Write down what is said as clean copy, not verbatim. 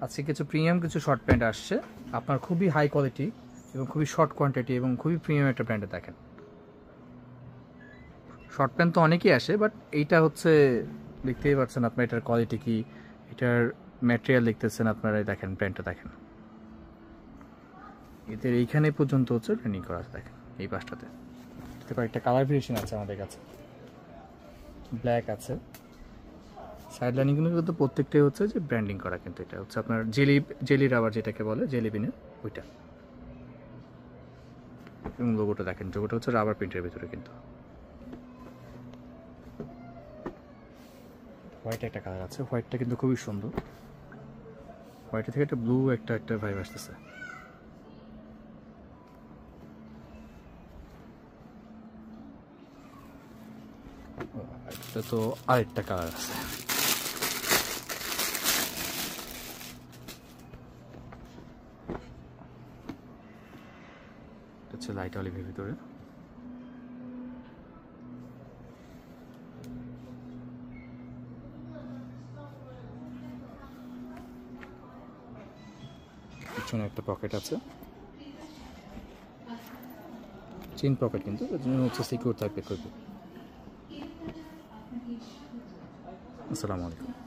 আজকে কিছু প্রিমিয়াম কিছু শর্ট প্যান্ট আসছে, আপনার খুবই হাই কোয়ালিটি এবং খুবই শর্ট কোয়ান্টিটি এবং খুবই প্রিমিয়াম একটা ব্র্যান্ডে দেখেন। শর্ট প্যান্ট তো অনেকেই আসে, বাট এইটা হচ্ছে দেখতেই পাচ্ছেন আপনার এটার কোয়ালিটি কি, এটার ম্যাটেরিয়াল দেখতেছেন আপনারা, দেখেন প্যান্টটা দেখেন, এদের এইখানে পর্যন্ত হচ্ছে ট্রেনিং করা আছে দেখেন। এই পাশটাতে কয়েকটা কালার ভেরিয়েশন আছে আমাদের কাছে, ব্ল্যাক আছে, সাইড লাইনিংগুলো কিন্তু প্রত্যেকটাই হচ্ছে যে ব্র্যান্ডিং করা, কিন্তু এটা হচ্ছে আপনার জেলি রাবার যেটাকে বলে, জেলি বিনের ওইটা, এবং লোগোটা দেখেন, লোগোটা হচ্ছে রাবার প্রিন্টের ভিতরে। কিন্তু হোয়াইট একটা কালার আছে, হোয়াইটটা কিন্তু খুবই সুন্দর, হোয়াইটের থেকে একটা ব্লু একটা ভাইব আসতেছে। এটা তো আরেকটা কালার আছে, হচ্ছে লাইট অলিভের ভিতরে। পিছনে একটা পকেট আছে, চেইন পকেট, কিন্তু এর জন্য হচ্ছে সিকিউর থাকবে খুবই। আসসালামু আলাইকুম।